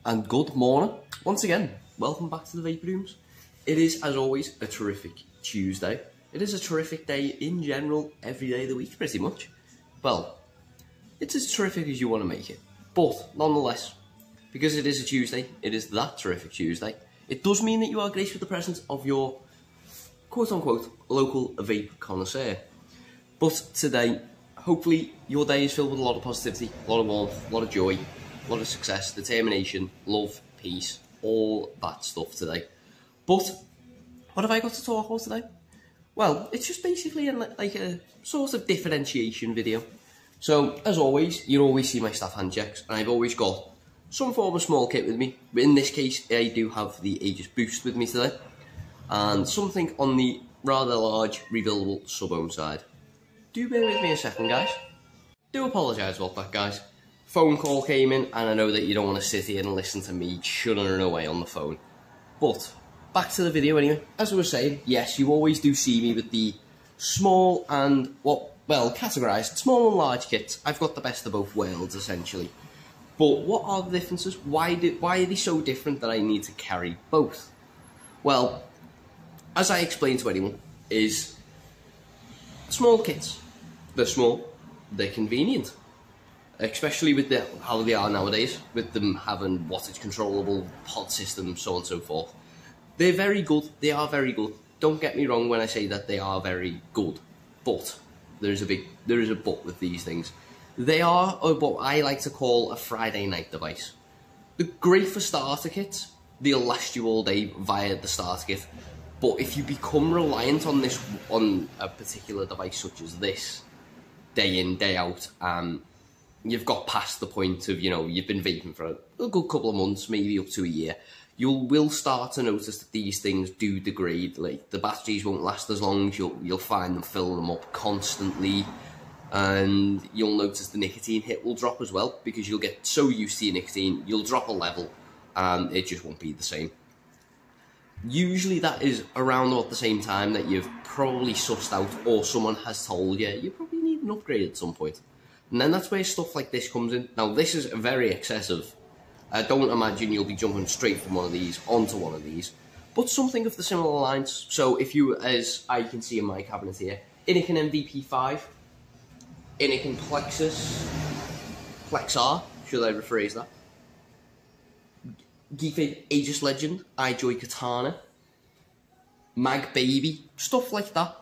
And good morning. Once again, welcome back to the Vape Rooms. It is, as always, a terrific Tuesday. It is a terrific day in general, every day of the week, pretty much. Well, it's as terrific as you want to make it. But, nonetheless, because it is a Tuesday, it is that terrific Tuesday, it does mean that you are graced with the presence of your, quote-unquote, local vape connoisseur. But today, hopefully, your day is filled with a lot of positivity, a lot of warmth, a lot of joy, a lot of success, determination, love, peace, all that stuff today. But what have I got to talk about today? Well, it's just basically like a sort of differentiation video. So, as always, you always see my staff hand checks, and I've always got some form of small kit with me. But in this case, I do have the Aegis Boost with me today, and something on the rather large refillable sub-ohm side. Do bear with me a second, guys. Do apologise about that, guys. Phone call came in, and I know that you don't want to sit here and listen to me chuttering away on the phone. But, back to the video anyway. As I was saying, yes, you always do see me with the small and, well, categorised, small and large kits. I've got the best of both worlds, essentially. But what are the differences? Why are they so different that I need to carry both? Well, as I explained to anyone, is small kits. They're small, they're convenient. Especially with how they are nowadays, with them having wattage controllable pod systems, so on and so forth. They're very good, they are very good. Don't get me wrong when I say that they are very good, but there is a but with these things. They are what I like to call a Friday night device. They're great for starter kits, they'll last you all day via the starter kit, but if you become reliant on a particular device such as this, day in, day out, you've got past the point of, you've been vaping for a good couple of months, maybe up to a year, you will start to notice that these things do degrade. Like, the batteries won't last as long, you'll find them filling them up constantly, and you'll notice the nicotine hit will drop as well, because you'll get so used to your nicotine, you'll drop a level, and it just won't be the same. Usually that is around about the same time that you've probably sussed out, or someone has told you, you probably need an upgrade at some point. And then that's where stuff like this comes in. Now, this is very excessive. I don't imagine you'll be jumping straight from one of these onto one of these, but something of the similar lines. So if you, as I can see in my cabinet here, Inikin MVP5, Inikin Plexar, should I rephrase that? Geekvape Aegis Legend, iJoy Katana, Mag Baby, stuff like that.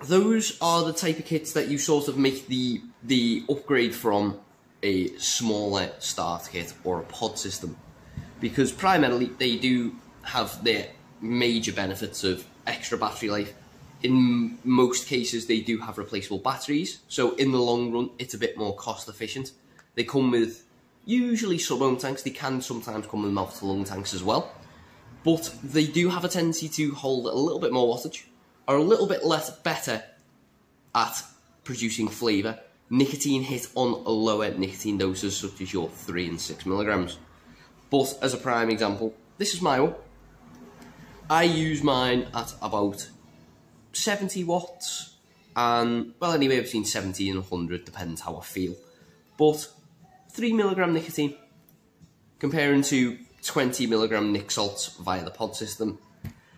Those are the type of kits that you sort of make the upgrade from a smaller starter kit or a pod system, because primarily they do have their major benefits of extra battery life. In most cases they do have replaceable batteries, so in the long run it's a bit more cost efficient. They come with usually sub-ohm tanks, they can sometimes come with mouth-to-lung tanks as well, but they do have a tendency to hold a little bit more wattage, are a little bit better at producing flavour, nicotine hit on lower nicotine doses such as your 3 and 6 milligrams. But as a prime example, this is my one. I use mine at about 70 watts, and well, anywhere between 70 and 100, depends how I feel. But 3 milligram nicotine, comparing to 20 milligram nic salts via the pod system.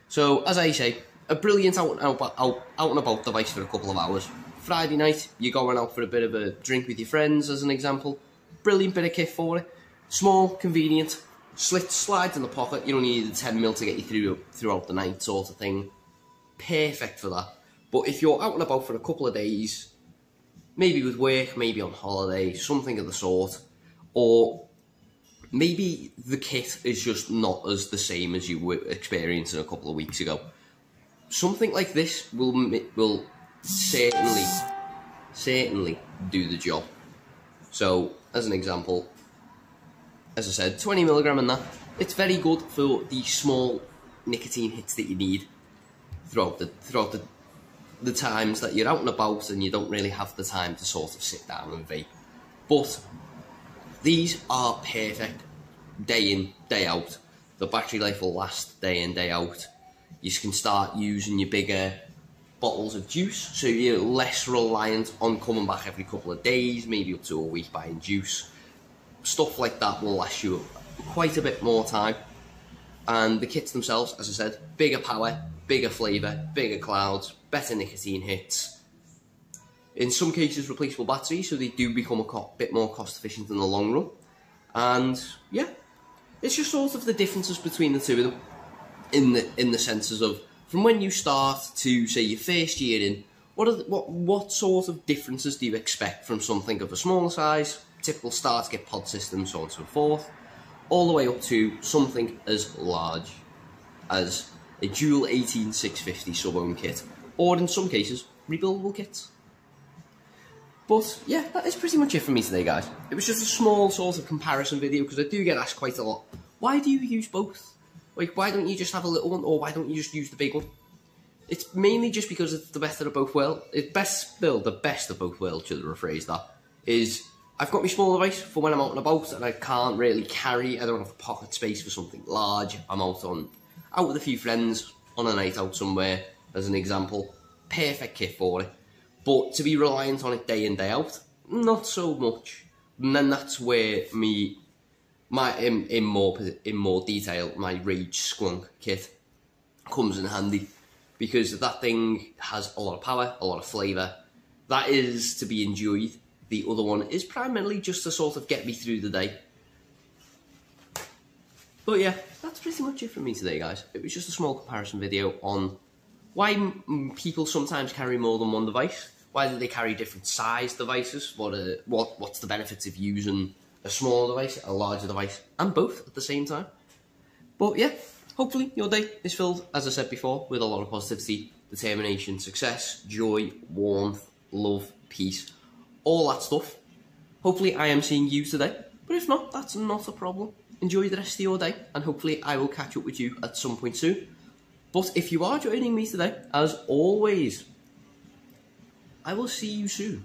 So, as I say, a brilliant out and about device for a couple of hours. Friday night, you're going out for a bit of a drink with your friends, as an example. Brilliant bit of kit for it. Small, convenient, slides in the pocket. You don't need the 10mm to get you throughout the night sort of thing. Perfect for that. But if you're out and about for a couple of days, maybe with work, maybe on holiday, something of the sort, or maybe the kit is just not as the same as you were experiencing a couple of weeks ago, something like this will certainly do the job. So, as an example, as I said, 20 milligram and that, it's very good for the small nicotine hits that you need throughout the times that you're out and about and you don't really have the time to sort of sit down and vape. But these are perfect day in, day out. The battery life will last day in, day out. You can start using your bigger bottles of juice, so you're less reliant on coming back every couple of days, maybe up to a week buying juice. Stuff like that will last you quite a bit more time. And the kits themselves, as I said, bigger power, bigger flavour, bigger clouds, better nicotine hits. In some cases, replaceable batteries, so they do become a bit more cost efficient in the long run. And yeah, it's just sort of the differences between the two of them in the senses of from when you start to say your first year in, what sort of differences do you expect from something of a smaller size, typical start kit pod system, so on and so forth, all the way up to something as large as a dual 18650 sub-ohm kit, or in some cases, rebuildable kits. But yeah, that is pretty much it for me today, guys. It was just a small sort of comparison video, because I do get asked quite a lot, why do you use both? Like, why don't you just have a little one, or why don't you just use the big one? It's mainly just because it's the best of both worlds. The best of both worlds, should I rephrase that, is I've got my small device for when I'm out and about and I can't really carry, I don't have the pocket space for something large. I'm out with a few friends on a night out somewhere, as an example. Perfect kit for it. But to be reliant on it day in, day out, not so much. And then that's where in more detail, my Rage Squonk kit comes in handy, because that thing has a lot of power, a lot of flavour. That is to be enjoyed. The other one is primarily just to sort of get me through the day. But yeah, that's pretty much it from me today, guys. It was just a small comparison video on why people sometimes carry more than one device. Why do they carry different size devices? What's the benefits of using a smaller device, a larger device, and both at the same time? But yeah, hopefully your day is filled, as I said before, with a lot of positivity, determination, success, joy, warmth, love, peace, all that stuff. Hopefully I am seeing you today, but if not, that's not a problem. Enjoy the rest of your day, and hopefully I will catch up with you at some point soon. But if you are joining me today, as always, I will see you soon.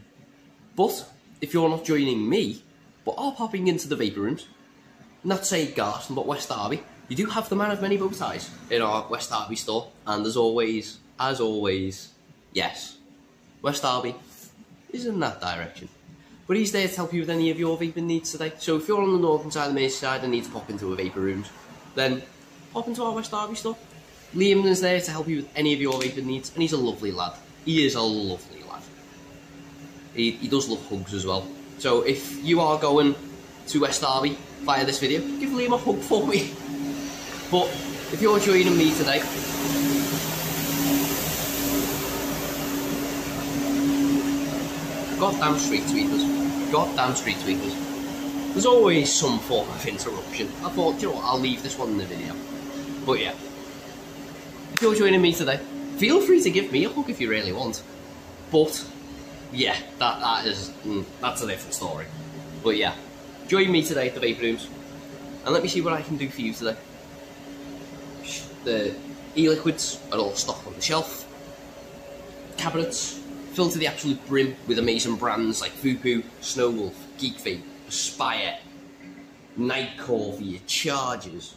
But if you're not joining me, but are popping into the Vapor Rooms, not say Garston, but West Derby, you do have the man of many bow ties in our West Derby store. And as always, yes, West Derby is in that direction. But he's there to help you with any of your vaping needs today. So if you're on the northern side of the Merseyside and need to pop into a Vapor Rooms, then pop into our West Derby store. Liam is there to help you with any of your vaping needs, and he's a lovely lad. He is a lovely lad. He does love hugs as well. So if you are going to West Derby via this video, give Liam a hug for me. But if you're joining me today, goddamn street sweepers. Goddamn street sweepers. There's always some form of interruption. I thought, you know what, I'll leave this one in the video. But yeah, if you're joining me today, feel free to give me a hug if you really want. But yeah, that's a different story. But yeah, join me today at the Vapor Rooms, and let me see what I can do for you today. The e-liquids are all stocked on the shelf. Cabinets filled to the absolute brim with amazing brands like Fupu, Snowwolf, Geek Vape, Aspire, Nightcore for your chargers,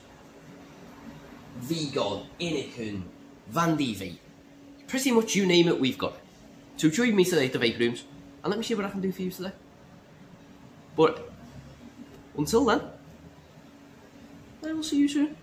V-God, Inican, Vandy Vape. Pretty much you name it, we've got it. So join me today at the Vapor Rooms, and let me see what I can do for you today. But until then, I will see you soon.